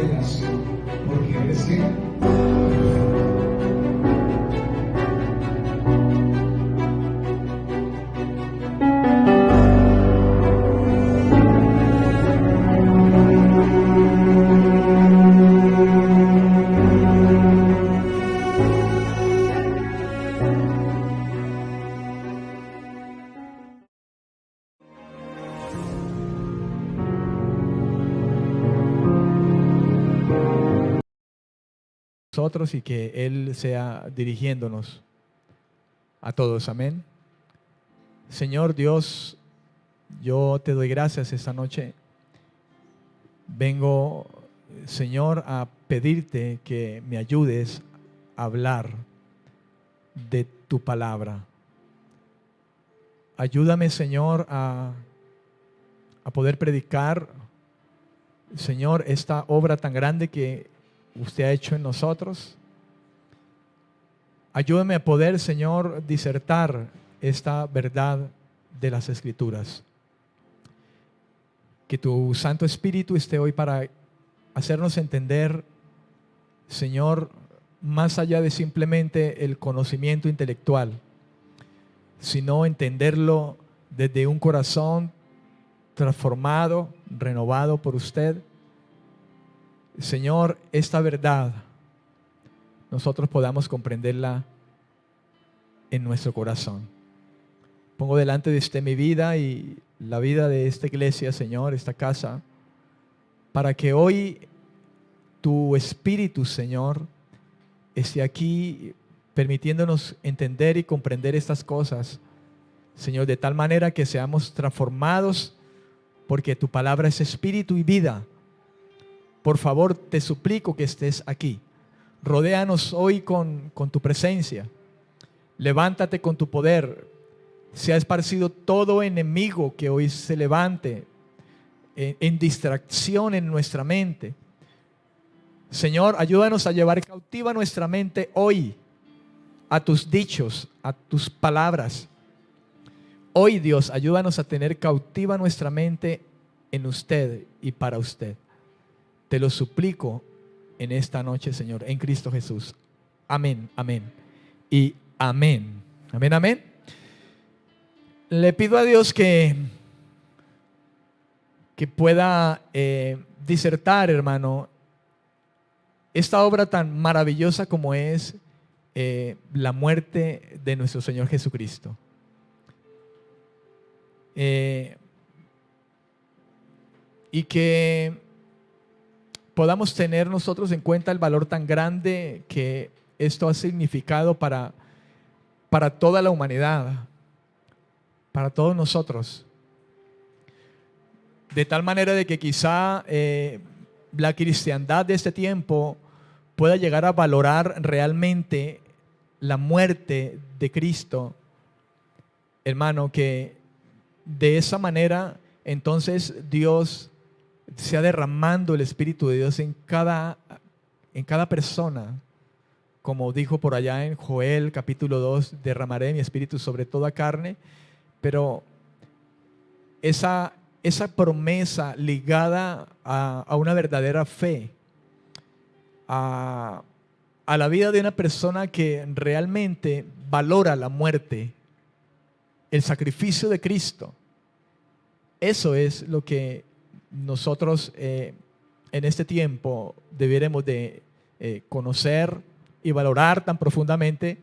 condenación, porque eres que nosotros y que Él sea dirigiéndonos a todos. Amén. Señor Dios, yo te doy gracias esta noche. Vengo, Señor, a pedirte que me ayudes a hablar de tu palabra. Ayúdame, Señor, a poder predicar, Señor, esta obra tan grande que usted ha hecho en nosotros. Ayúdame a poder, Señor, disertar esta verdad de las Escrituras. Que tu Santo Espíritu esté hoy para hacernos entender, Señor, más allá de simplemente el conocimiento intelectual, sino entenderlo desde un corazón transformado, renovado por usted. Señor, esta verdad nosotros podamos comprenderla en nuestro corazón. Pongo delante de usted mi vida y la vida de esta iglesia, Señor, esta casa, para que hoy tu Espíritu, Señor, esté aquí permitiéndonos entender y comprender estas cosas, Señor, de tal manera que seamos transformados, porque tu palabra es espíritu y vida. Por favor, te suplico que estés aquí. Rodéanos hoy con tu presencia. Levántate con tu poder. Se ha esparcido todo enemigo que hoy se levante en distracción en nuestra mente. Señor, ayúdanos a llevar cautiva nuestra mente hoy a tus dichos, a tus palabras. Hoy, Dios, ayúdanos a tener cautiva nuestra mente en usted y para usted. Te lo suplico en esta noche, Señor, en Cristo Jesús. Amén, amén y amén. Amén, amén. Le pido a Dios que pueda disertar, hermano, esta obra tan maravillosa como es la muerte de nuestro Señor Jesucristo. Y que podamos tener nosotros en cuenta el valor tan grande que esto ha significado para toda la humanidad, para todos nosotros. De tal manera de que quizá la cristiandad de este tiempo pueda llegar a valorar realmente la muerte de Cristo, hermano, que de esa manera entonces Dios sea derramando el Espíritu de Dios en cada persona, como dijo por allá en Joel capítulo 2, derramaré mi Espíritu sobre toda carne. Pero esa promesa ligada a una verdadera fe, a la vida de una persona que realmente valora la muerte, el sacrificio de Cristo, eso es lo que nosotros en este tiempo debiéramos de conocer y valorar tan profundamente,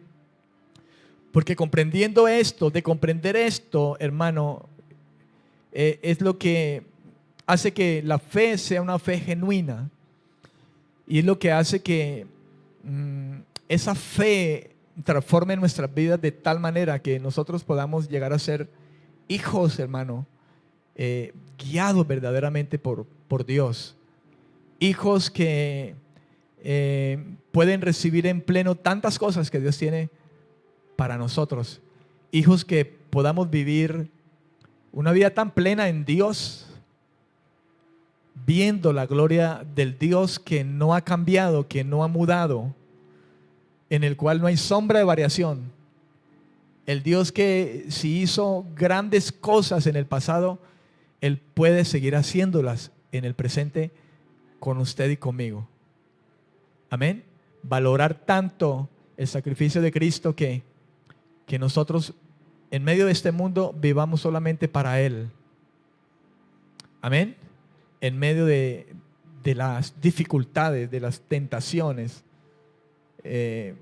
porque comprendiendo esto, de comprender esto, hermano, es lo que hace que la fe sea una fe genuina, y es lo que hace que esa fe transforme nuestras vidas de tal manera que nosotros podamos llegar a ser hijos, hermano, guiados verdaderamente por Dios, hijos que pueden recibir en pleno tantas cosas que Dios tiene para nosotros, hijos que podamos vivir una vida tan plena en Dios, viendo la gloria del Dios que no ha cambiado, que no ha mudado, en el cual no hay sombra de variación. El Dios que si hizo grandes cosas en el pasado, Él puede seguir haciéndolas en el presente con usted y conmigo. Amén. Valorar tanto el sacrificio de Cristo que nosotros en medio de este mundo vivamos solamente para Él. Amén. En medio de las dificultades, de las tentaciones que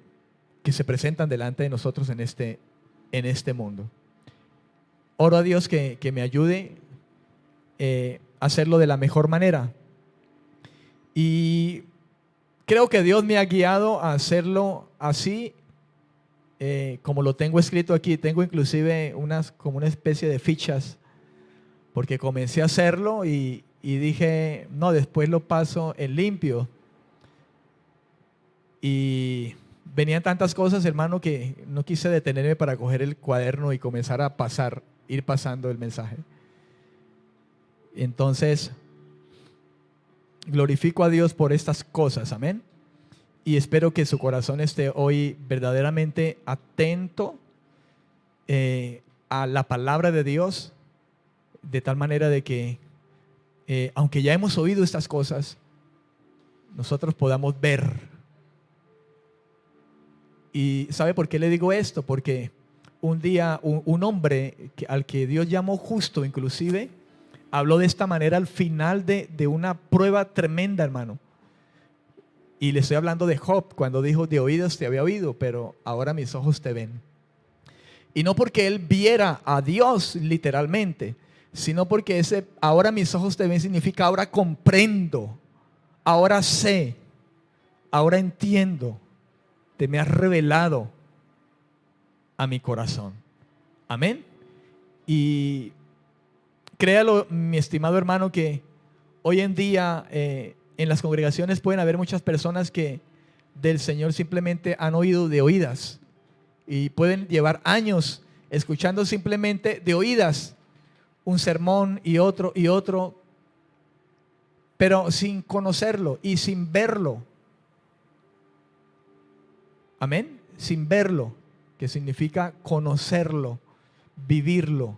se presentan delante de nosotros en este mundo. Oro a Dios que me ayude a hacerlo de la mejor manera. Y creo que Dios me ha guiado a hacerlo así, como lo tengo escrito aquí. Tengo inclusive como una especie de fichas, porque comencé a hacerlo y dije, no, después lo paso en limpio. Y venían tantas cosas, hermano, que no quise detenerme para coger el cuaderno y comenzar a ir pasando el mensaje. Entonces, glorifico a Dios por estas cosas, amén. Y espero que su corazón esté hoy verdaderamente atento a la palabra de Dios, de tal manera de que, aunque ya hemos oído estas cosas, nosotros podamos ver. ¿Y sabe por qué le digo esto? Porque un día un hombre al que Dios llamó justo, inclusive, habló de esta manera al final de una prueba tremenda, hermano. Y le estoy hablando de Job, cuando dijo, de oídos te había oído, pero ahora mis ojos te ven. Y no porque él viera a Dios literalmente, sino porque ese ahora mis ojos te ven significa ahora comprendo, ahora sé, ahora entiendo, te me has revelado a mi corazón. Amén. Y créalo, mi estimado hermano, que hoy en día en las congregaciones pueden haber muchas personas que del Señor simplemente han oído de oídas y pueden llevar años escuchando simplemente de oídas un sermón y otro, pero sin conocerlo y sin verlo. Amén. Sin verlo, que significa conocerlo, vivirlo,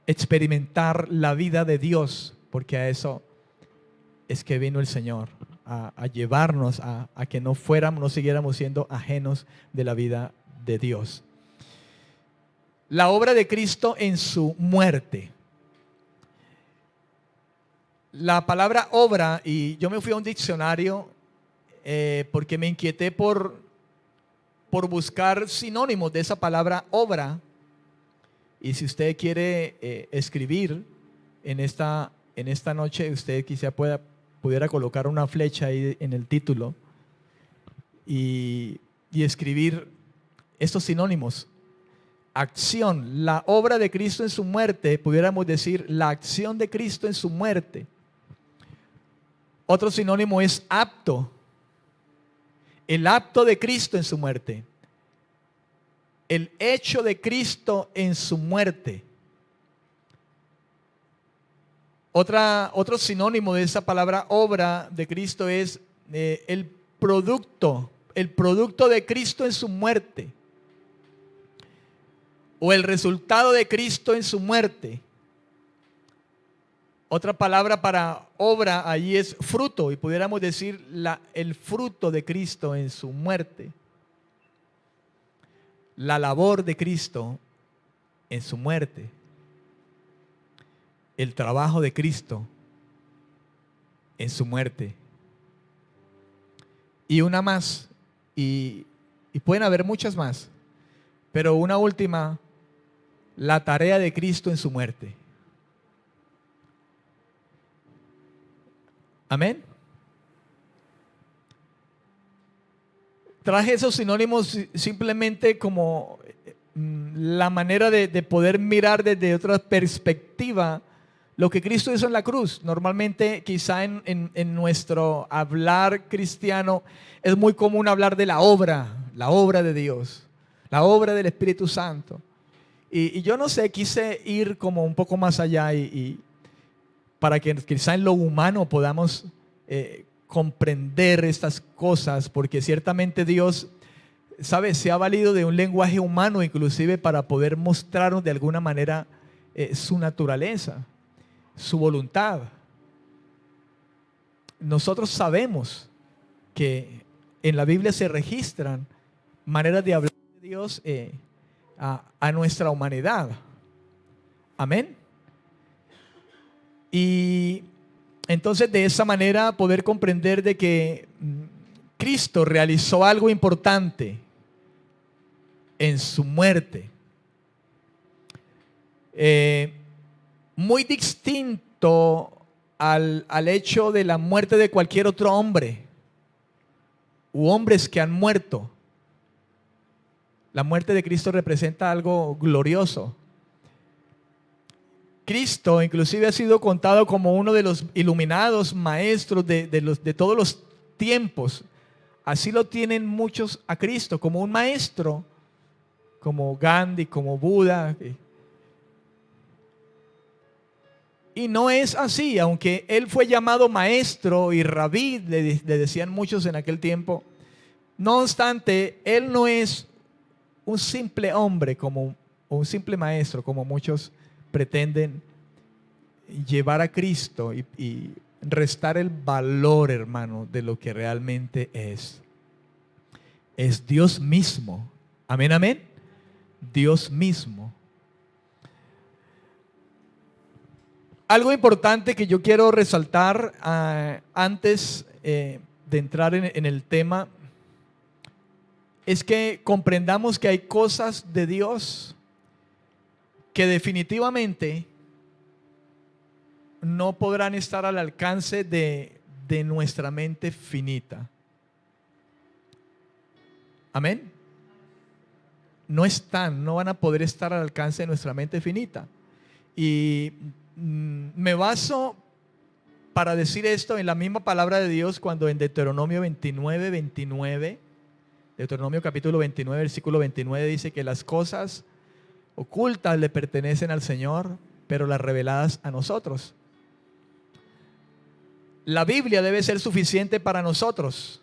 experimentar la vida de Dios, porque a eso es que vino el Señor, a llevarnos a que no siguiéramos siendo ajenos de la vida de Dios. La obra de Cristo en su muerte. La palabra obra, y yo me fui a un diccionario porque me inquieté por buscar sinónimos de esa palabra obra. Y si usted quiere escribir en esta noche, usted quizá pudiera colocar una flecha ahí en el título y escribir estos sinónimos. Acción, la obra de Cristo en su muerte, pudiéramos decir la acción de Cristo en su muerte. Otro sinónimo es acto, el acto de Cristo en su muerte, el hecho de Cristo en su muerte. Otro sinónimo de esa palabra obra de Cristo es el producto de Cristo en su muerte, o el resultado de Cristo en su muerte. Otra palabra para obra allí es fruto, y pudiéramos decir el fruto de Cristo en su muerte, la labor de Cristo en su muerte, el trabajo de Cristo en su muerte. Y una más, y pueden haber muchas más, pero una última, la tarea de Cristo en su muerte. Amén. Traje esos sinónimos simplemente como la manera de poder mirar desde otra perspectiva lo que Cristo hizo en la cruz. Normalmente quizá en nuestro hablar cristiano es muy común hablar de la obra de Dios, la obra del Espíritu Santo. Y yo no sé, quise ir como un poco más allá y para que quizá en lo humano podamos comprender estas cosas, porque ciertamente Dios, ¿sabe?, se ha valido de un lenguaje humano inclusive para poder mostrarnos de alguna manera su naturaleza, su voluntad. nosotros sabemos que en la Biblia se registran maneras de hablar de Dios a nuestra humanidad. Amén. Y entonces de esa manera poder comprender de que Cristo realizó algo importante en su muerte. Muy distinto al hecho de la muerte de cualquier otro hombre u hombres que han muerto. La muerte de Cristo representa algo glorioso. Cristo inclusive ha sido contado como uno de los iluminados maestros de todos los tiempos. Así lo tienen muchos a Cristo, como un maestro, como Gandhi, como Buda. Y no es así, aunque él fue llamado maestro y rabí, le decían muchos en aquel tiempo. No obstante, él no es un simple hombre o un simple maestro, como muchos pretenden llevar a Cristo y restar el valor, hermano, de lo que realmente es. Es Dios mismo. Amén, amén. Dios mismo. Algo importante que yo quiero resaltar antes de entrar en el tema es que comprendamos que hay cosas de Dios que definitivamente no podrán estar al alcance de nuestra mente finita. Amén. No van a poder estar al alcance de nuestra mente finita. Y me baso para decir esto en la misma palabra de Dios cuando en Deuteronomio 29, Deuteronomio capítulo 29, versículo 29 dice que las cosas ocultas le pertenecen al Señor, pero las reveladas a nosotros. La Biblia debe ser suficiente para nosotros.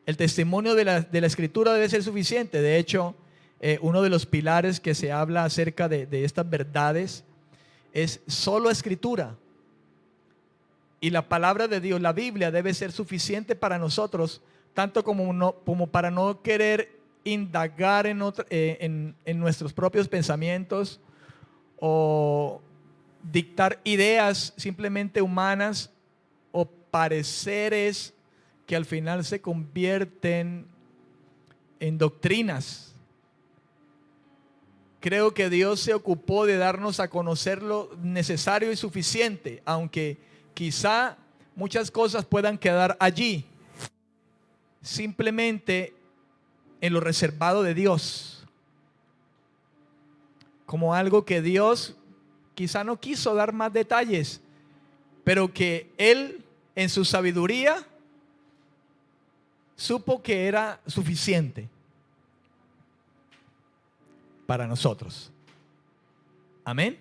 El testimonio de la Escritura debe ser suficiente. De hecho, uno de los pilares que se habla acerca de estas verdades es solo Escritura. Y la palabra de Dios, la Biblia, debe ser suficiente para nosotros, tanto como para no querer indagar en nuestros propios pensamientos o dictar ideas simplemente humanas o pareceres que al final se convierten en doctrinas. Creo que Dios se ocupó de darnos a conocer lo necesario y suficiente, aunque quizá muchas cosas puedan quedar allí, simplemente en lo reservado de Dios, como algo que Dios quizá no quiso dar más detalles, pero que Él en su sabiduría supo que era suficiente para nosotros. Amén.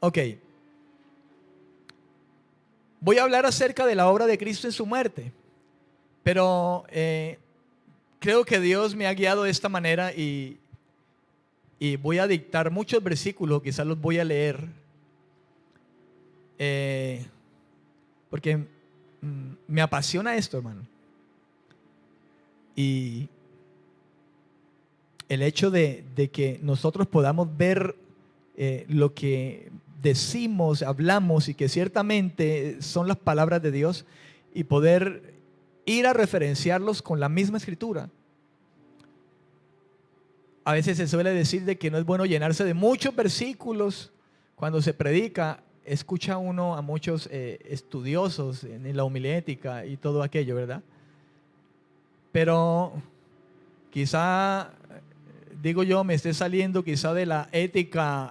Ok. Voy a hablar acerca de la obra de Cristo en su muerte, pero creo que Dios me ha guiado de esta manera y voy a dictar muchos versículos, quizás los voy a leer, porque me apasiona esto, hermano. Y el hecho de que nosotros podamos ver lo que decimos, hablamos y que ciertamente son las palabras de Dios y poder ir a referenciarlos con la misma Escritura. A veces se suele decir de que no es bueno llenarse de muchos versículos cuando se predica. Escucha uno a muchos estudiosos en la homilética y todo aquello, ¿verdad? Pero quizá, digo yo, me esté saliendo quizá de la ética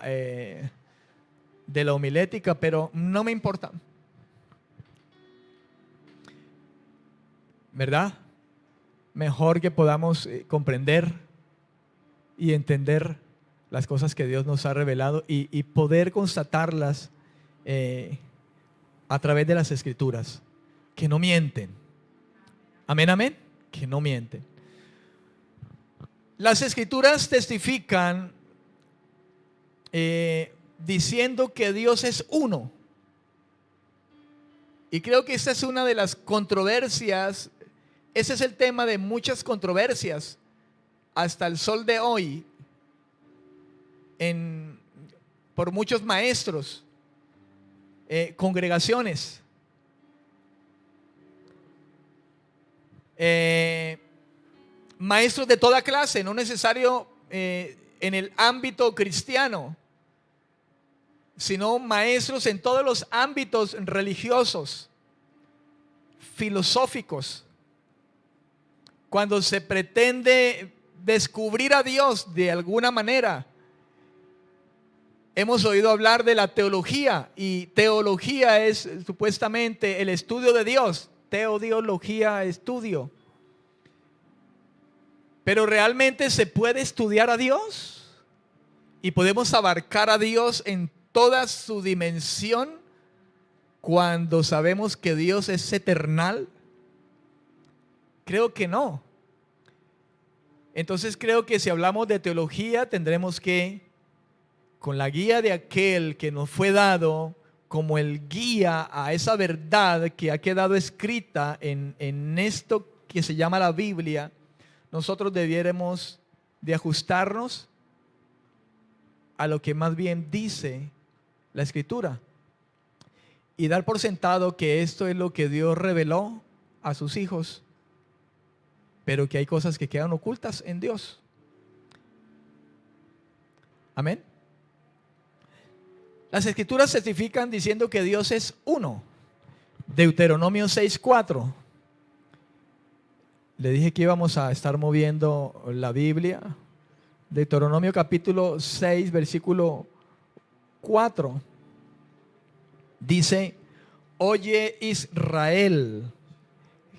de la homilética, pero no me importa, ¿verdad? Mejor que podamos comprender y entender las cosas que Dios nos ha revelado y poder constatarlas a través de las Escrituras, que no mienten. Amén, amén, que no mienten. Las Escrituras testifican diciendo que Dios es uno. Y creo que esta es una de las controversias, ese es el tema de muchas controversias hasta el sol de hoy por muchos maestros, congregaciones, maestros de toda clase, no necesario en el ámbito cristiano, sino maestros en todos los ámbitos religiosos, filosóficos. Cuando se pretende descubrir a Dios de alguna manera, hemos oído hablar de la teología, y teología es supuestamente el estudio de Dios. Teodiología, estudio. Pero realmente se puede estudiar a Dios y podemos abarcar a Dios en toda su dimensión cuando sabemos que Dios es eternal. Creo que no. Entonces creo que si hablamos de teología tendremos que, con la guía de aquel que nos fue dado como el guía a esa verdad que ha quedado escrita en esto que se llama la Biblia, nosotros debiéramos de ajustarnos a lo que más bien dice la Escritura y dar por sentado que esto es lo que Dios reveló a sus hijos, pero que hay cosas que quedan ocultas en Dios. Amén. Las Escrituras certifican diciendo que Dios es uno. Deuteronomio 6:4. Le dije que íbamos a estar moviendo la Biblia. Deuteronomio capítulo 6, versículo 4. Dice: oye Israel,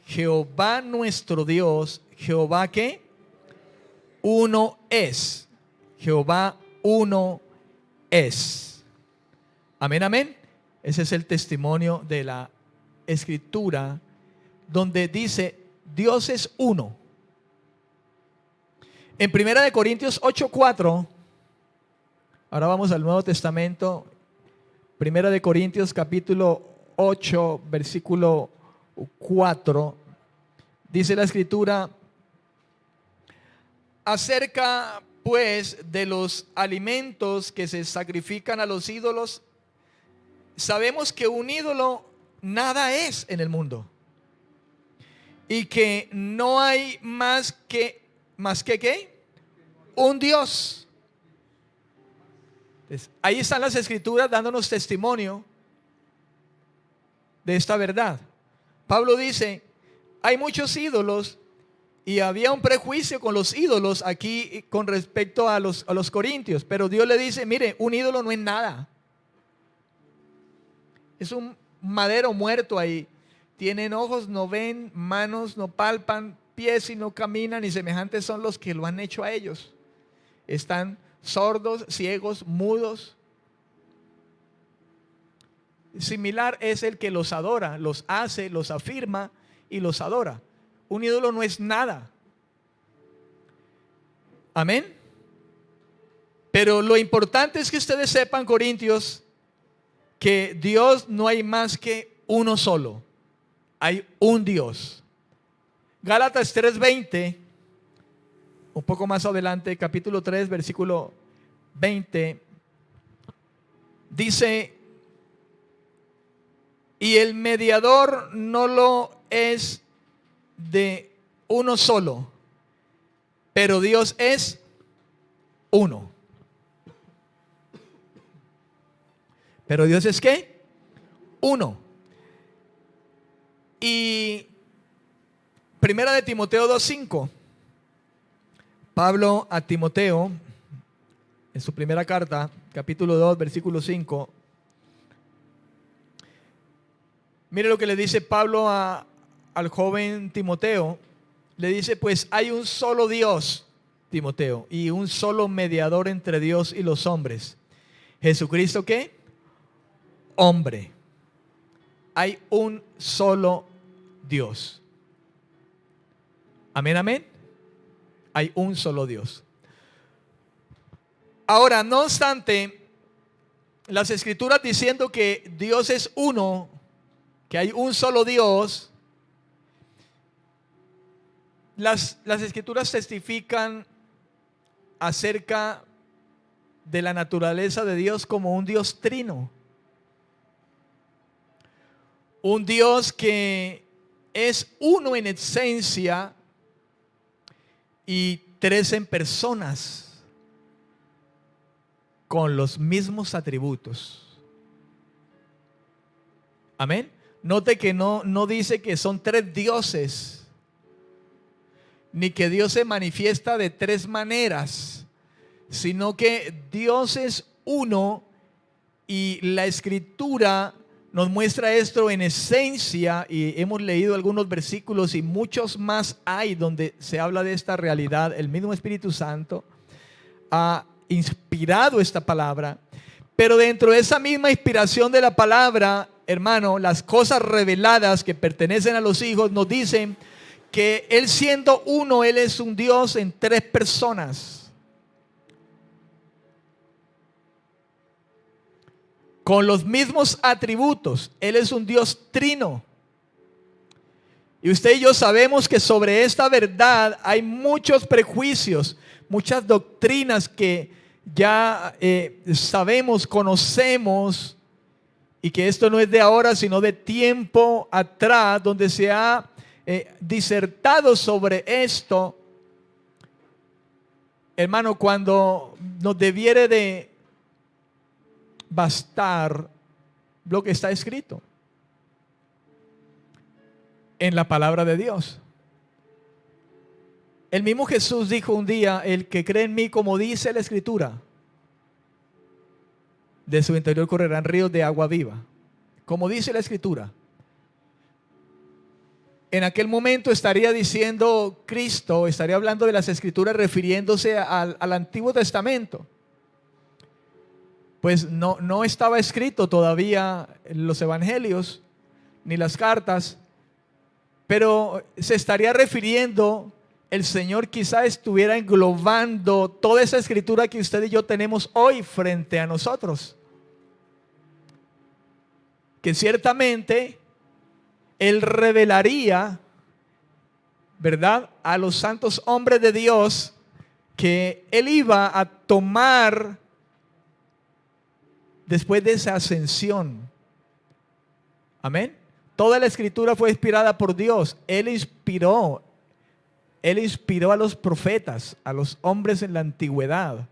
Jehová nuestro Dios, Jehová ¿qué? Uno es. Jehová uno es. Amén, amén. Ese es el testimonio de la Escritura, donde dice Dios es uno. En 1 Corintios 8:4, ahora vamos al Nuevo Testamento. 1 Corintios capítulo 8, versículo 4, dice la Escritura: acerca pues de los alimentos que se sacrifican a los ídolos, sabemos que un ídolo nada es en el mundo, y que no hay más que ¿qué? Un Dios. Entonces, ahí están las Escrituras dándonos testimonio de esta verdad. Pablo dice: hay muchos ídolos, y había un prejuicio con los ídolos aquí con respecto a los corintios, pero Dios le dice: mire, un ídolo no es nada, es un madero muerto ahí. Tienen ojos, no ven; manos, no palpan; pies y no caminan; y semejantes son los que lo han hecho a ellos. Están sordos, ciegos, mudos. Similar es el que los adora, los hace, los afirma y los adora. Un ídolo no es nada. Amén. Pero lo importante es que ustedes sepan, corintios, que Dios no hay más que uno solo. Hay un Dios. Gálatas 3:20, un poco más adelante, capítulo 3, versículo 20, dice: y el mediador no lo es de uno solo, pero Dios es uno. ¿Pero Dios es qué? Uno. Y Primera de Timoteo 2:5, Pablo a Timoteo, en su primera carta, capítulo 2, versículo 5. Mire lo que le dice Pablo al joven Timoteo. Le dice: pues hay un solo Dios, Timoteo, y un solo mediador entre Dios y los hombres, Jesucristo, ¿qué? Hombre. Hay un solo Dios. Amén, amén. Hay un solo Dios. Ahora, no obstante, las Escrituras diciendo que Dios es uno, que hay un solo Dios, las Escrituras testifican acerca de la naturaleza de Dios como un Dios trino. Un Dios que es uno en esencia y tres en personas, con los mismos atributos. Amén. Note que no dice que son tres dioses, ni que Dios se manifiesta de tres maneras, sino que Dios es uno, y la Escritura nos muestra esto en esencia, y hemos leído algunos versículos y muchos más hay donde se habla de esta realidad. El mismo Espíritu Santo ha inspirado esta palabra, pero dentro de esa misma inspiración de la palabra, hermano, las cosas reveladas que pertenecen a los hijos nos dicen que Él, siendo uno, Él es un Dios en tres personas, con los mismos atributos. Él es un Dios trino. Y usted y yo sabemos que sobre esta verdad hay muchos prejuicios, muchas doctrinas que ya sabemos, conocemos, y que esto no es de ahora, sino de tiempo atrás, donde se ha disertado sobre esto, hermano, cuando nos debiere de bastar lo que está escrito en la palabra de Dios. El mismo Jesús dijo un día: el que cree en mí, como dice la Escritura, de su interior correrán ríos de agua viva. Como dice la Escritura. En aquel momento estaría diciendo Cristo, estaría hablando de las Escrituras refiriéndose al Antiguo Testamento. Pues no estaba escrito todavía los evangelios ni las cartas, pero se estaría refiriendo, el Señor quizá estuviera englobando toda esa escritura que usted y yo tenemos hoy frente a nosotros, que ciertamente Él revelaría, ¿verdad?, a los santos hombres de Dios, que Él iba a tomar después de esa ascensión. Amén. Toda la escritura fue inspirada por Dios. Él inspiró a los profetas, a los hombres en la antigüedad,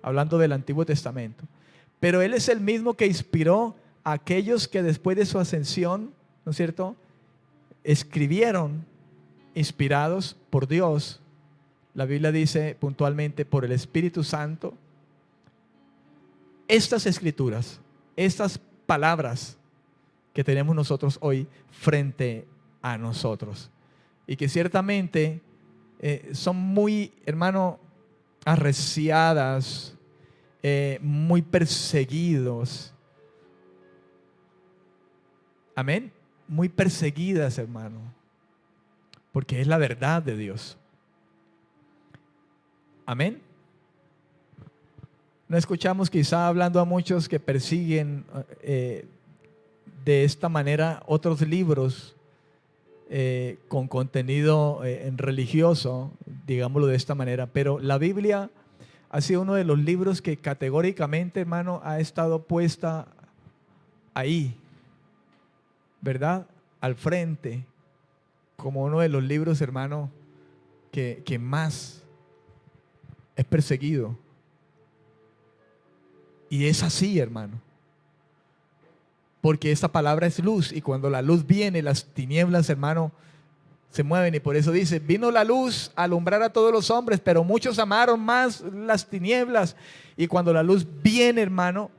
hablando del Antiguo Testamento. Pero Él es el mismo que inspiró a aquellos que después de su ascensión, ¿no es cierto?, escribieron, inspirados por Dios. La Biblia dice puntualmente, por el Espíritu Santo, estas escrituras, estas palabras que tenemos nosotros hoy frente a nosotros, y que ciertamente son muy, hermano, arreciadas, muy perseguidos. Amén. Muy perseguidas, hermano, porque es la verdad de Dios. Amén. No escuchamos quizá hablando a muchos que persiguen de esta manera otros libros con contenido religioso, digámoslo de esta manera, pero la Biblia ha sido uno de los libros que categóricamente, hermano, ha estado puesta ahí, ¿verdad?, al frente, como uno de los libros, hermano, que más es perseguido. Y es así, hermano, porque esta palabra es luz, y cuando la luz viene, las tinieblas, hermano, se mueven. Y por eso dice: vino la luz a alumbrar a todos los hombres, pero muchos amaron más las tinieblas. Y cuando la luz viene, hermano,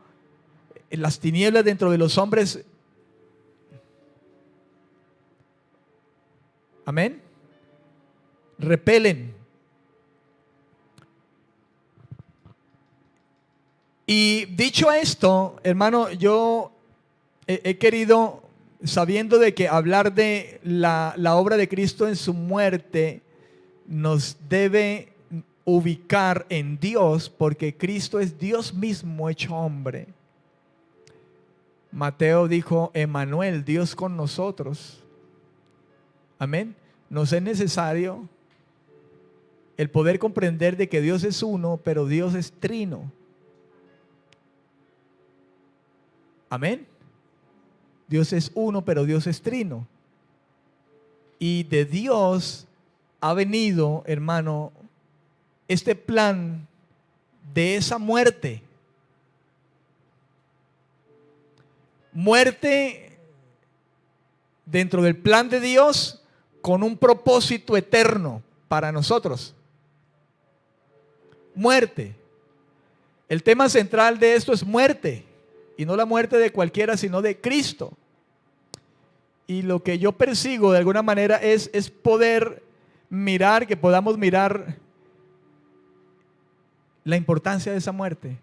las tinieblas dentro de los hombres, amén, repelen. Y dicho esto, hermano, yo he querido, sabiendo de que hablar de la obra de Cristo en su muerte nos debe ubicar en Dios, porque Cristo es Dios mismo hecho hombre. Mateo dijo, Emmanuel, Dios con nosotros. Amén. Nos es necesario el poder comprender de que Dios es uno, pero Dios es trino. Amén. Dios es uno, pero Dios es trino. Y de Dios ha venido, hermano, este plan de esa muerte. Muerte dentro del plan de Dios con un propósito eterno para nosotros. Muerte. El tema central de esto es muerte. Y no la muerte de cualquiera, sino de Cristo. Y lo que yo persigo de alguna manera es poder mirar, que podamos mirar la importancia de esa muerte.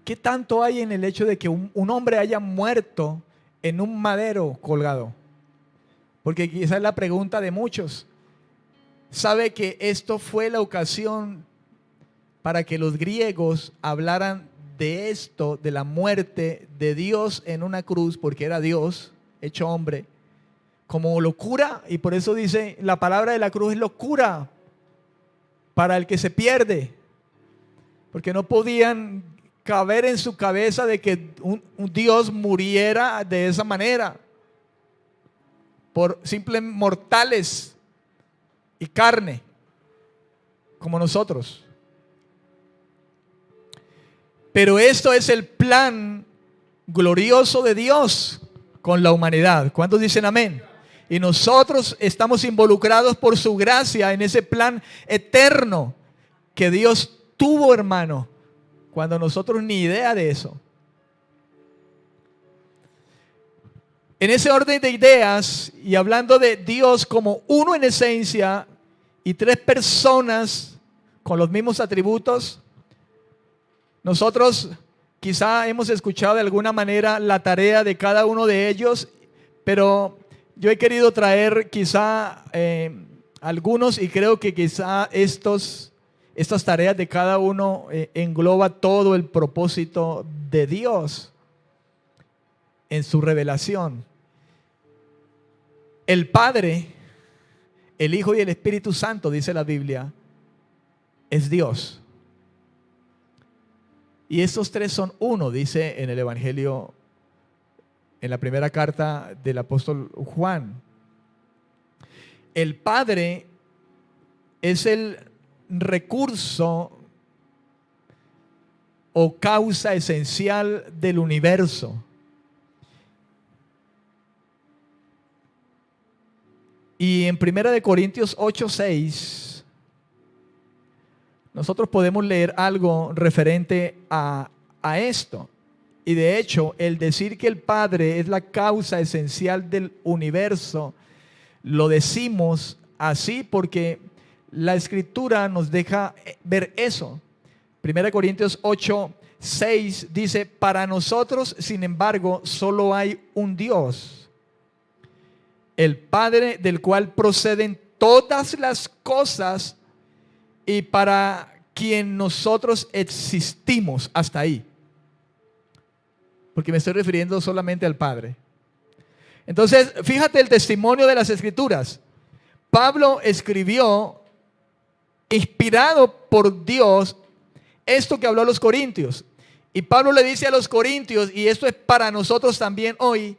¿Qué tanto hay en el hecho de que un hombre haya muerto en un madero colgado? Porque quizás es la pregunta de muchos. ¿Sabe que esto fue la ocasión para que los griegos hablaran de esto, de la muerte de Dios en una cruz, porque era Dios hecho hombre, como locura? Y por eso dice, la palabra de la cruz es locura para el que se pierde, porque no podían caber en su cabeza de que un Dios muriera de esa manera por simples mortales y carne como nosotros. Pero esto es el plan glorioso de Dios con la humanidad. ¿Cuántos dicen amén? Y nosotros estamos involucrados por su gracia en ese plan eterno que Dios tuvo, hermano, cuando nosotros ni idea de eso. En ese orden de ideas y hablando de Dios como uno en esencia y tres personas con los mismos atributos, nosotros quizá hemos escuchado de alguna manera la tarea de cada uno de ellos, pero yo he querido traer quizá algunos, y creo que quizá estas tareas de cada uno engloba todo el propósito de Dios en su revelación. El Padre, el Hijo y el Espíritu Santo, dice la Biblia, es Dios. Y estos tres son uno, dice en el Evangelio, en la primera carta del apóstol Juan. El Padre es el recurso o causa esencial del universo. Y en 1 Corintios 8:6 nosotros podemos leer algo referente a esto. Y de hecho, el decir que el Padre es la causa esencial del universo, lo decimos así porque la Escritura nos deja ver eso. 1 Corintios 8:6 dice, para nosotros, sin embargo, solo hay un Dios, el Padre, del cual proceden todas las cosas y para quien nosotros existimos. Hasta ahí, porque me estoy refiriendo solamente al Padre. Entonces, fíjate el testimonio de las Escrituras. Pablo escribió, inspirado por Dios, esto que habló a los corintios. Y Pablo le dice a los corintios, y esto es para nosotros también hoy,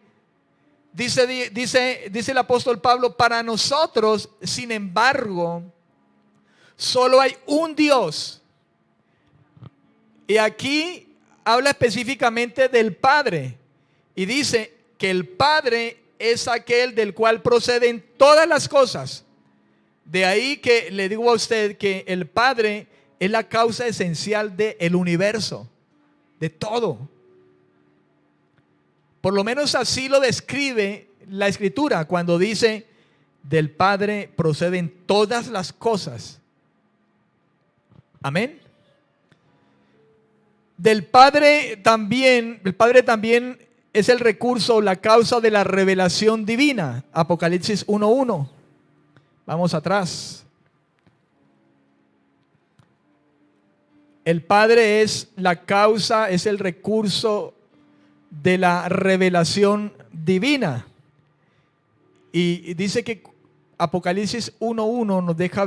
dice el apóstol Pablo, para nosotros, sin embargo, solo hay un Dios. Y aquí habla específicamente del Padre. Y dice que el Padre es aquel del cual proceden todas las cosas. De ahí que le digo a usted que el Padre es la causa esencial del universo, de todo. Por lo menos así lo describe la Escritura cuando dice, del Padre proceden todas las cosas. Amén. El Padre también es el recurso, la causa de la revelación divina. Apocalipsis 1:1. Vamos atrás. El Padre es la causa, es el recurso de la revelación divina. Y dice que Apocalipsis 1:1 nos deja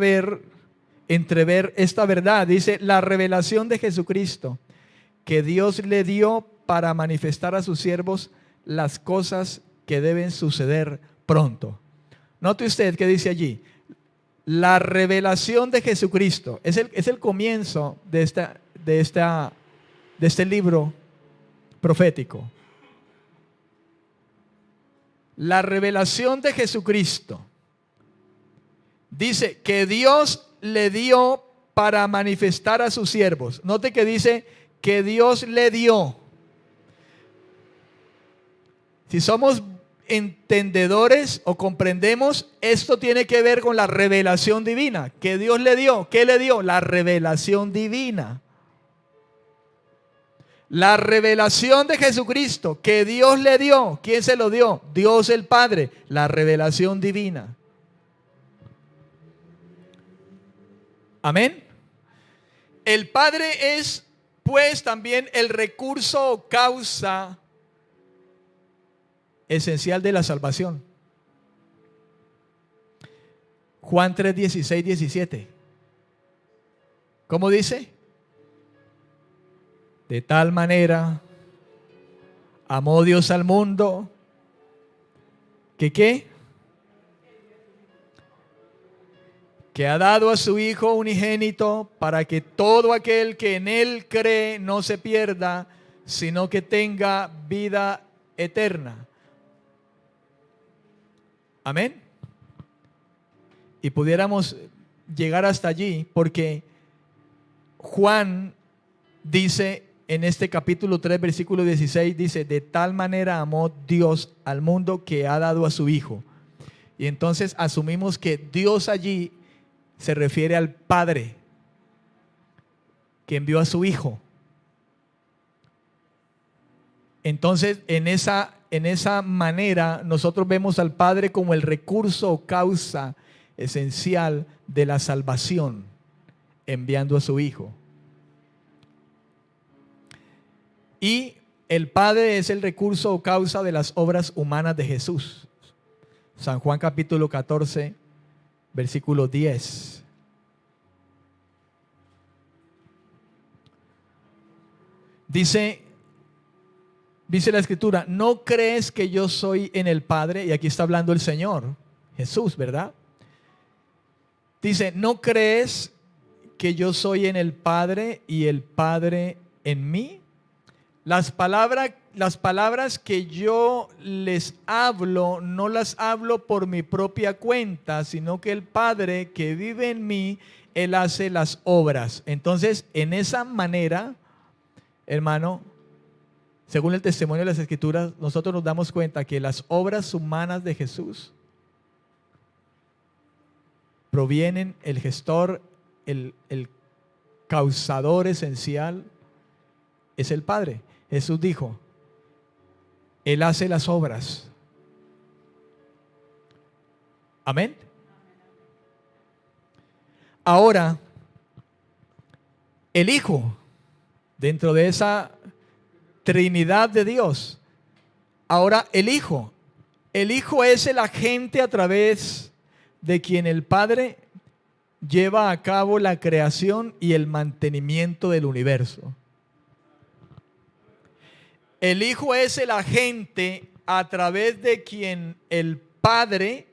entrever esta verdad. Dice, la revelación de Jesucristo que Dios le dio para manifestar a sus siervos las cosas que deben suceder pronto. Note usted que dice allí, la revelación de Jesucristo es el comienzo de este libro profético. La revelación de Jesucristo dice que Dios le dio para manifestar a sus siervos. Note que dice que Dios le dio. Si somos entendedores o comprendemos, esto tiene que ver con la revelación divina que Dios le dio. ¿Qué le dio? La revelación divina. La revelación de Jesucristo que Dios le dio. ¿Quién se lo dio? Dios el Padre. La revelación divina. Amén. El Padre es pues también el recurso o causa esencial de la salvación. Juan 3:16-17. ¿Cómo dice? De tal manera amó Dios al mundo que ¿qué? Que ha dado a su Hijo unigénito para que todo aquel que en Él cree no se pierda, sino que tenga vida eterna. Amén. Y pudiéramos llegar hasta allí porque Juan dice en este capítulo 3 versículo 16, dice, de tal manera amó Dios al mundo que ha dado a su Hijo. Y entonces asumimos que Dios allí se refiere al Padre que envió a su Hijo. Entonces en esa manera nosotros vemos al Padre como el recurso o causa esencial de la salvación, enviando a su Hijo. Y el Padre es el recurso o causa de las obras humanas de Jesús. San Juan capítulo 14, versículo 10. Dice la Escritura, ¿no crees que yo soy en el Padre? Y aquí está hablando el Señor, Jesús, ¿verdad? Dice, ¿no crees que yo soy en el Padre y el Padre en mí? Las palabras que yo les hablo, no las hablo por mi propia cuenta, sino que el Padre que vive en mí, Él hace las obras. Entonces, en esa manera, hermano, según el testimonio de las Escrituras, nosotros nos damos cuenta que las obras humanas de Jesús provienen, el gestor, el causador esencial es el Padre. Jesús dijo, Él hace las obras. Amén. Ahora, el Hijo, dentro de esa Trinidad de Dios, ahora el Hijo es el agente a través de quien el Padre lleva a cabo la creación y el mantenimiento del universo. El Hijo es el agente a través de quien el Padre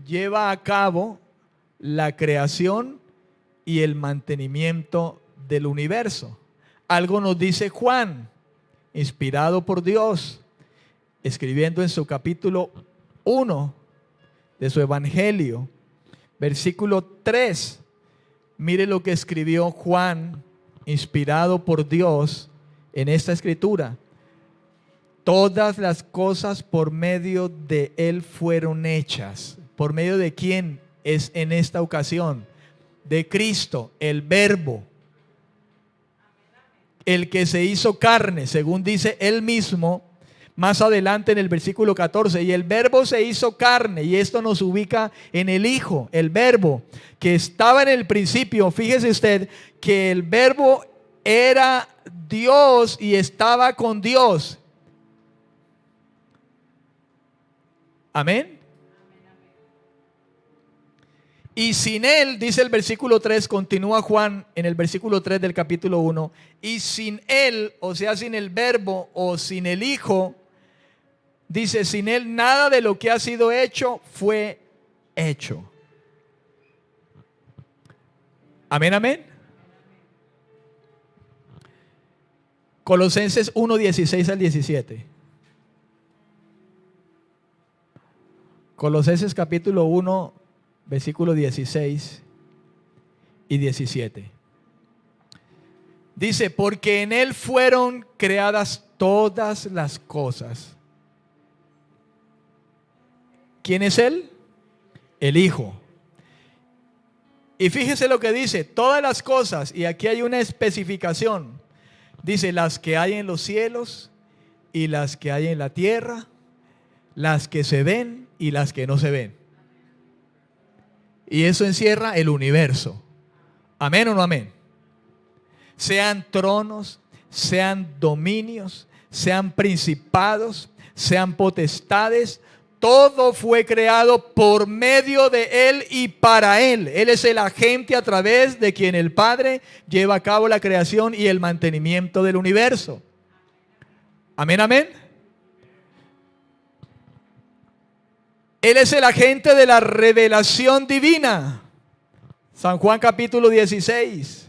lleva a cabo la creación y el mantenimiento del universo. Algo nos dice Juan, inspirado por Dios, escribiendo en su capítulo 1 de su Evangelio, versículo 3. Mire lo que escribió Juan, inspirado por Dios en esta escritura. Todas las cosas por medio de Él fueron hechas. ¿Por medio de quién es en esta ocasión? De Cristo, el Verbo, el que se hizo carne, según dice Él mismo, más adelante en el versículo 14, y el Verbo se hizo carne, y esto nos ubica en el Hijo, el Verbo, que estaba en el principio. Fíjese usted que el Verbo era Dios y estaba con Dios. Amén. Y sin Él, dice el versículo 3, continúa Juan en el versículo 3 del capítulo 1, y sin Él, o sea, sin el Verbo o sin el Hijo, dice, sin Él nada de lo que ha sido hecho fue hecho. Amén, amén. Colosenses 1, 16 al 17. Colosenses capítulo 1, versículos 16 y 17. Dice, porque en Él fueron creadas todas las cosas. ¿Quién es Él? El Hijo. Y fíjese lo que dice, todas las cosas, y aquí hay una especificación. Dice, las que hay en los cielos y las que hay en la tierra, las que se ven y las que no se ven. Y eso encierra el universo. ¿Amén o no amén? Sean tronos, sean dominios, sean principados, sean potestades, todo fue creado por medio de Él y para Él. Él es el agente a través de quien el Padre lleva a cabo la creación y el mantenimiento del universo. Amén, amén. Él es el agente de la revelación divina. San Juan capítulo 16,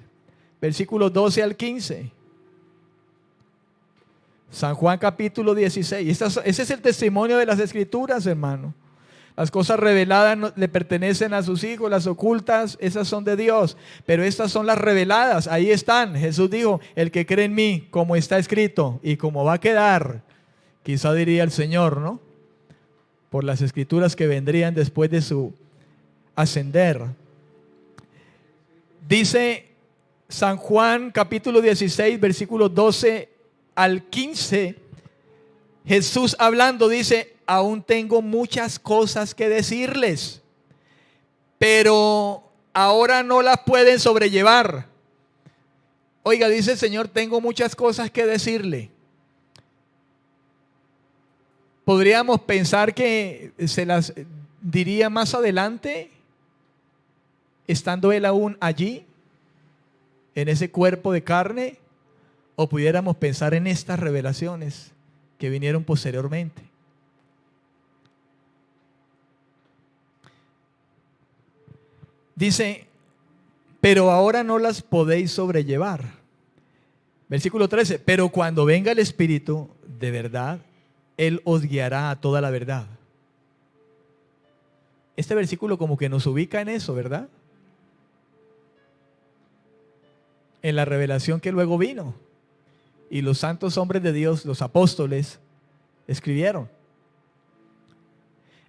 versículos 12 al 15. San Juan capítulo 16. Ese es el testimonio de las Escrituras, hermano. Las cosas reveladas le pertenecen a sus hijos, las ocultas, esas son de Dios. Pero estas son las reveladas, ahí están. Jesús dijo, el que cree en mí, como está escrito y como va a quedar, quizá diría el Señor, ¿no? Por las Escrituras que vendrían después de su ascender. Dice San Juan capítulo 16, versículos 12 al 15, Jesús hablando dice, aún tengo muchas cosas que decirles, pero ahora no las pueden sobrellevar. Oiga, dice el Señor, tengo muchas cosas que decirle. Podríamos pensar que se las diría más adelante, estando Él aún allí, en ese cuerpo de carne, o pudiéramos pensar en estas revelaciones que vinieron posteriormente. Dice, pero ahora no las podéis sobrellevar. Versículo 13, pero cuando venga el Espíritu de verdad, Él os guiará a toda la verdad. Este versículo como que nos ubica en eso, ¿verdad? En la revelación que luego vino. Y los santos hombres de Dios, los apóstoles, escribieron.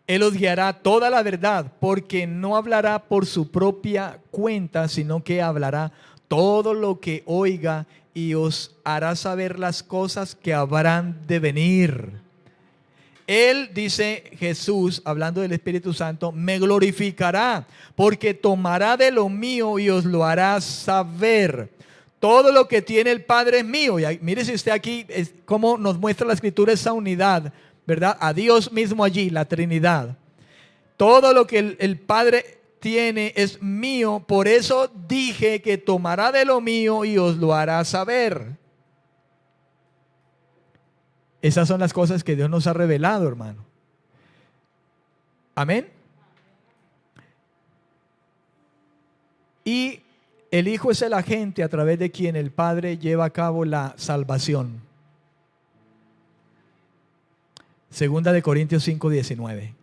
Él os guiará a toda la verdad, porque no hablará por su propia cuenta, sino que hablará todo lo que oiga y os hará saber las cosas que habrán de venir. Él, dice Jesús, hablando del Espíritu Santo, me glorificará, porque tomará de lo mío y os lo hará saber. Todo lo que tiene el Padre es mío. Y mire si usted aquí, cómo nos muestra la Escritura esa unidad, ¿verdad? A Dios mismo allí, la Trinidad. Todo lo que el Padre tiene es mío, por eso dije que tomará de lo mío y os lo hará saber. Esas son las cosas que Dios nos ha revelado, hermano. Amén. Y el Hijo es el agente a través de quien el Padre lleva a cabo la salvación. Segunda de Corintios 5, 19.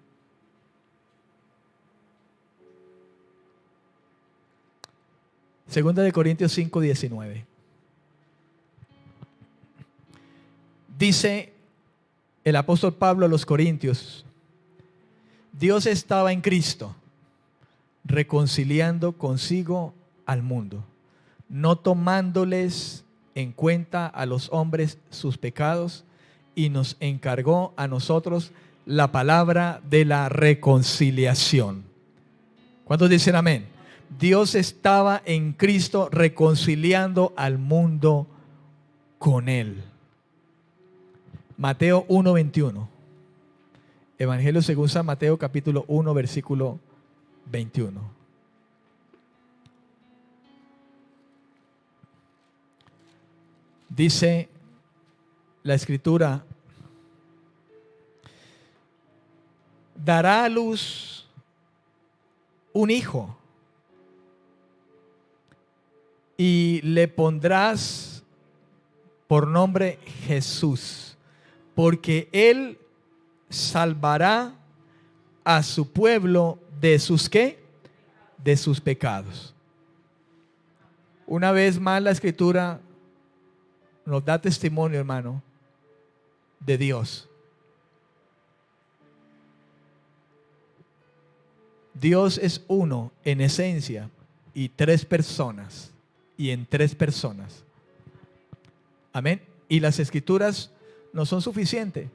Segunda de Corintios 5, 19. Dice el apóstol Pablo a los Corintios, Dios estaba en Cristo, reconciliando consigo al mundo, no tomándoles en cuenta a los hombres sus pecados, y nos encargó a nosotros la palabra de la reconciliación. ¿Cuántos dicen amén? Dios estaba en Cristo reconciliando al mundo con Él. Mateo 1:21. Evangelio según San Mateo capítulo 1 versículo 21. Dice la Escritura: dará a luz un hijo y le pondrás por nombre Jesús, porque él salvará a su pueblo de sus ¿qué? De sus pecados. Una vez más la Escritura nos da testimonio, hermano, de Dios. Dios es uno en esencia y tres personas, y en tres personas. Amén. Y las Escrituras no son suficientes.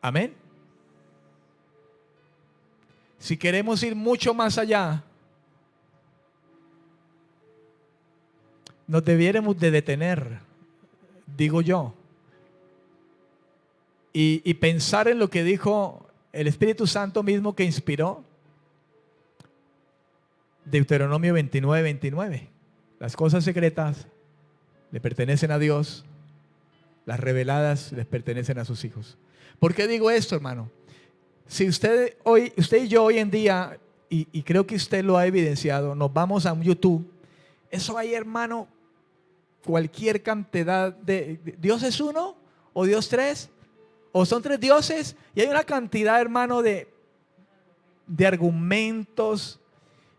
Amén. Si queremos ir mucho más allá, nos debiéramos de detener, digo yo, y pensar en lo que dijo el Espíritu Santo mismo que inspiró Deuteronomio 29:29. Las cosas secretas le pertenecen a Dios, las reveladas les pertenecen a sus hijos. ¿Por qué digo esto, hermano? Si usted y yo hoy en día, y creo que usted lo ha evidenciado, nos vamos a YouTube, eso hay, hermano, cualquier cantidad de Dios es uno, o Dios tres, o son tres dioses, y hay una cantidad, hermano, de argumentos.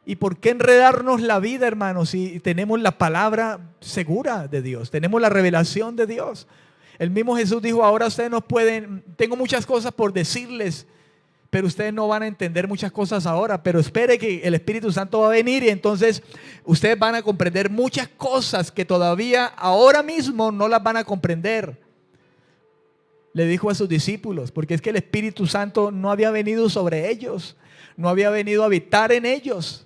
¿Y por qué enredarnos la vida, hermano, si tenemos la palabra segura de Dios, tenemos la revelación de Dios? El mismo Jesús dijo: ahora ustedes no pueden, tengo muchas cosas por decirles, pero ustedes no van a entender muchas cosas ahora, pero espere que el Espíritu Santo va a venir y entonces ustedes van a comprender muchas cosas que todavía ahora mismo no las van a comprender. Le dijo a sus discípulos, porque es que el Espíritu Santo no había venido sobre ellos, no había venido a habitar en ellos.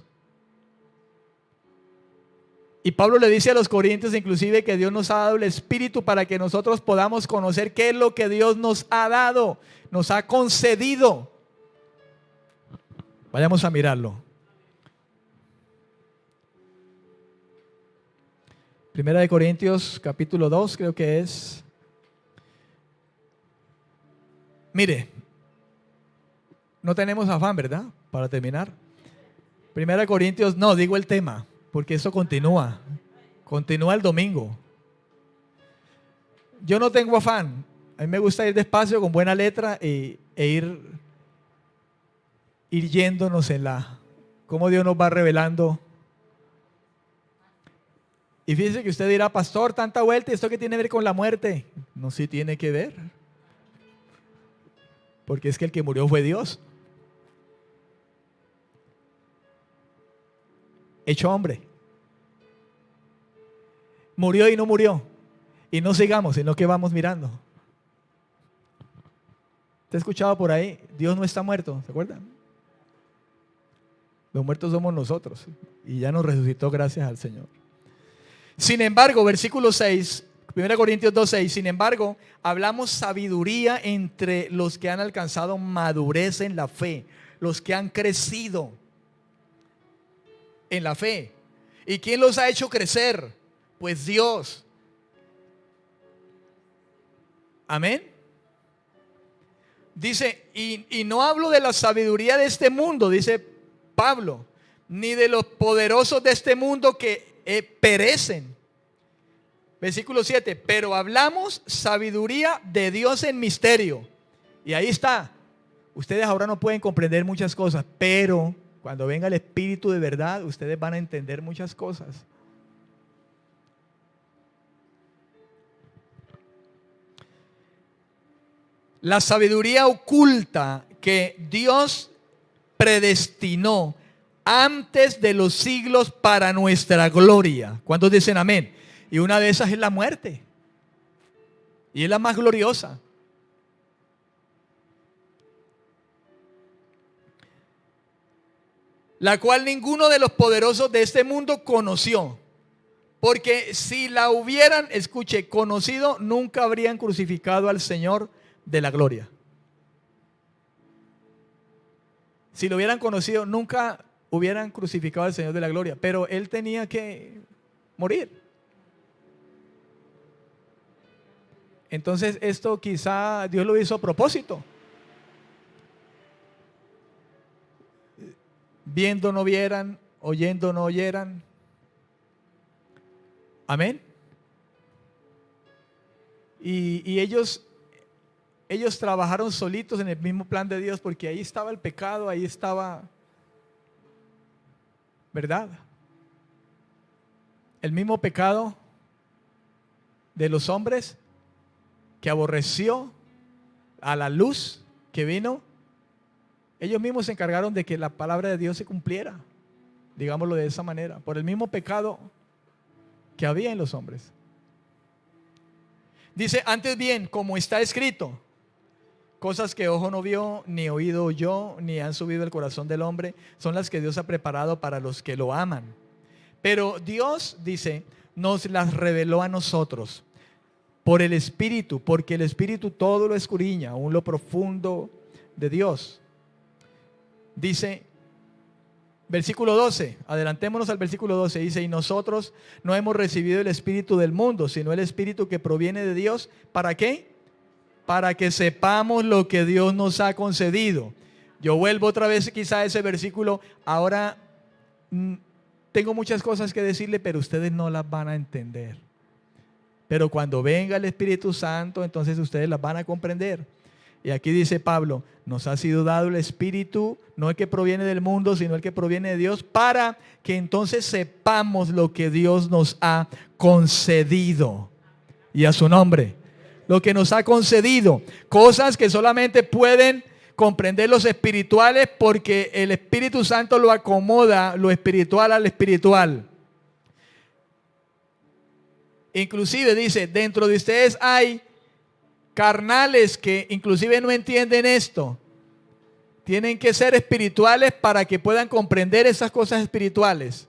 Y Pablo le dice a los corintios inclusive que Dios nos ha dado el Espíritu para que nosotros podamos conocer qué es lo que Dios nos ha dado, nos ha concedido. Vayamos a mirarlo. Primera de Corintios capítulo 2 creo que es. Mire, no tenemos afán, ¿verdad? Para terminar. Primera de Corintios, no, digo el tema, porque eso continúa el domingo. Yo no tengo afán, a mí me gusta ir despacio con buena letra e ir yéndonos en cómo Dios nos va revelando. Y fíjese que usted dirá: pastor, tanta vuelta, ¿y esto qué tiene que ver con la muerte? No, sí tiene que ver, porque es que el que murió fue Dios, hecho hombre. Murió y no murió. Y no sigamos, sino que vamos mirando. ¿Te has escuchado por ahí? Dios no está muerto, ¿se acuerdan? Los muertos somos nosotros. Y ya nos resucitó gracias al Señor. Sin embargo, versículo 6, 1 Corintios 2:6, sin embargo, hablamos sabiduría entre los que han alcanzado madurez en la fe, los que han crecido en la fe. ¿Y quién los ha hecho crecer? Pues Dios. Amén. Dice, y no hablo de la sabiduría de este mundo, dice Pablo, ni de los poderosos de este mundo que perecen. Versículo 7, pero hablamos sabiduría de Dios en misterio. Y ahí está. Ustedes ahora no pueden comprender muchas cosas, pero cuando venga el Espíritu de verdad, ustedes van a entender muchas cosas. La sabiduría oculta que Dios predestinó antes de los siglos para nuestra gloria. ¿Cuántos dicen amén? Y una de esas es la muerte. Y es la más gloriosa. la cual ninguno de los poderosos de este mundo conoció. Porque si la hubieran, escuche, conocido, nunca habrían crucificado al Señor de la gloria. Si lo hubieran conocido, nunca hubieran crucificado al Señor de la gloria. Pero Él tenía que morir. Entonces esto quizá Dios lo hizo a propósito. Viendo no vieran, oyendo no oyeran. Amén. Y ellos trabajaron solitos en el mismo plan de Dios, porque ahí estaba el pecado, ahí estaba, ¿verdad? El mismo pecado de los hombres que aborreció a la luz que vino. Ellos mismos se encargaron de que la palabra de Dios se cumpliera, digámoslo de esa manera, por el mismo pecado que había en los hombres. Dice, antes bien, como está escrito, cosas que ojo no vio, ni oído oyó, ni han subido al corazón del hombre, son las que Dios ha preparado para los que lo aman. Pero Dios, dice, nos las reveló a nosotros por el Espíritu, porque el Espíritu todo lo escudriña, aún lo profundo de Dios. Dice, versículo 12, adelantémonos al versículo 12, dice, y nosotros no hemos recibido el espíritu del mundo, sino el espíritu que proviene de Dios. ¿Para qué? Para que sepamos lo que Dios nos ha concedido. Yo vuelvo otra vez quizá a ese versículo. Ahora tengo muchas cosas que decirle, pero ustedes no las van a entender. Pero cuando venga el Espíritu Santo, entonces ustedes las van a comprender. Y aquí dice Pablo, nos ha sido dado el Espíritu, no el que proviene del mundo, sino el que proviene de Dios, para que entonces sepamos lo que Dios nos ha concedido. Y a su nombre, lo que nos ha concedido, cosas que solamente pueden comprender los espirituales, porque el Espíritu Santo lo acomoda, lo espiritual al espiritual. Inclusive dice, dentro de ustedes hay carnales que inclusive no entienden esto. Tienen que ser espirituales para que puedan comprender esas cosas espirituales.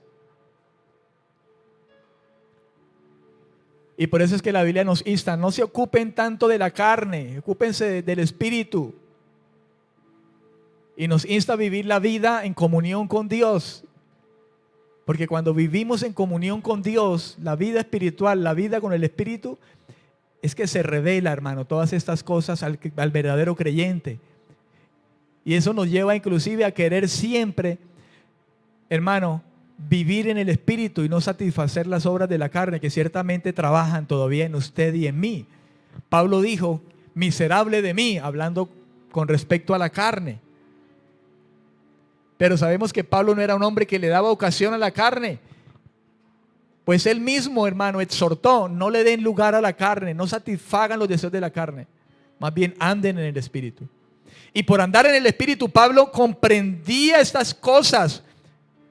Y por eso es que la Biblia nos insta, no se ocupen tanto de la carne, ocúpense del espíritu. Y nos insta a vivir la vida en comunión con Dios. Porque cuando vivimos en comunión con Dios, la vida espiritual, la vida con el Espíritu, es que se revela, hermano, todas estas cosas al verdadero creyente. Y eso nos lleva inclusive a querer siempre, hermano, vivir en el Espíritu y no satisfacer las obras de la carne que ciertamente trabajan todavía en usted y en mí. Pablo dijo, miserable de mí, hablando con respecto a la carne. Pero sabemos que Pablo no era un hombre que le daba ocasión a la carne. Pues él mismo, hermano, exhortó, no le den lugar a la carne, no satisfagan los deseos de la carne. Más bien anden en el Espíritu. Y por andar en el Espíritu, Pablo comprendía estas cosas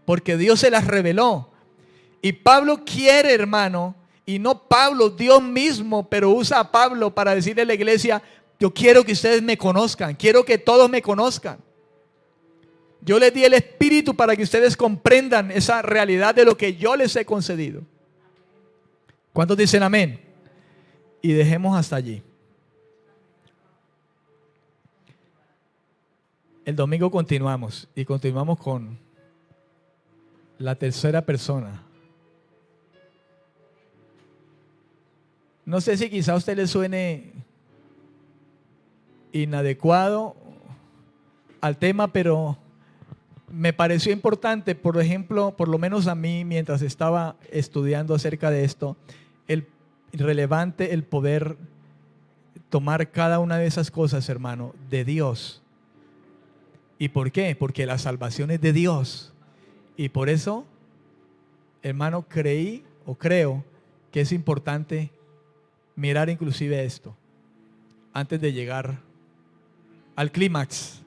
porque Dios se las reveló. Y Pablo quiere, hermano, y no Pablo, Dios mismo, pero usa a Pablo para decirle a la iglesia, yo quiero que ustedes me conozcan, quiero que todos me conozcan. Yo les di el Espíritu para que ustedes comprendan esa realidad de lo que yo les he concedido. ¿Cuántos dicen amén? Y dejemos hasta allí. El domingo continuamos y continuamos con la tercera persona. No sé si quizá a usted le suene inadecuado al tema, pero me pareció importante, por ejemplo, por lo menos a mí, mientras estaba estudiando acerca de esto, relevante el poder tomar cada una de esas cosas, hermano, de Dios. ¿Y por qué? Porque la salvación es de Dios. Y por eso, hermano, creo que es importante mirar inclusive esto antes de llegar al clímax.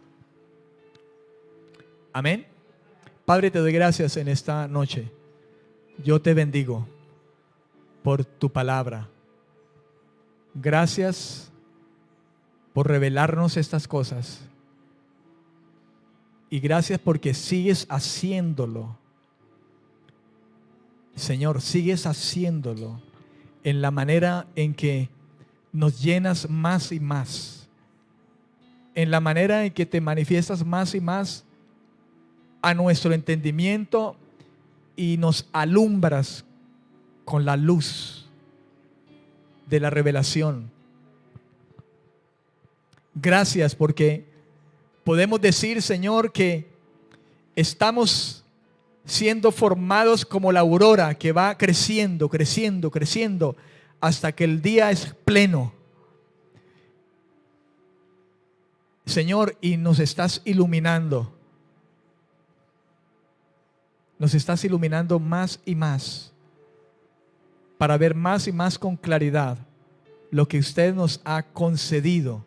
Amén. Padre, te doy gracias en esta noche. Yo te bendigo por tu palabra. Gracias por revelarnos estas cosas. Y gracias porque sigues haciéndolo. Señor, sigues haciéndolo en la manera en que nos llenas más y más. En la manera en que te manifiestas más y más a nuestro entendimiento y nos alumbras con la luz de la revelación. Gracias porque podemos decir, Señor, que estamos siendo formados como la aurora que va creciendo, creciendo, creciendo hasta que el día es pleno. Señor, y nos estás iluminando. Nos estás iluminando más y más para ver más y más con claridad lo que usted nos ha concedido,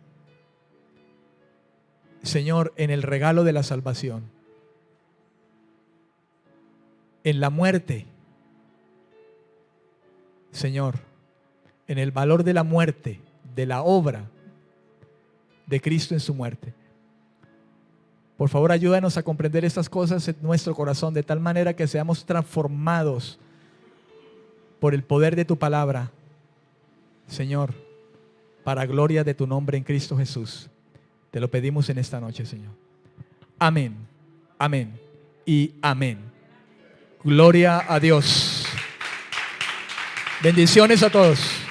Señor, en el regalo de la salvación, en la muerte, Señor, en el valor de la muerte, de la obra de Cristo en su muerte. Por favor, ayúdanos a comprender estas cosas en nuestro corazón de tal manera que seamos transformados por el poder de tu palabra, Señor, para gloria de tu nombre en Cristo Jesús. Te lo pedimos en esta noche, Señor. Amén, amén y amén. Gloria a Dios. Bendiciones a todos.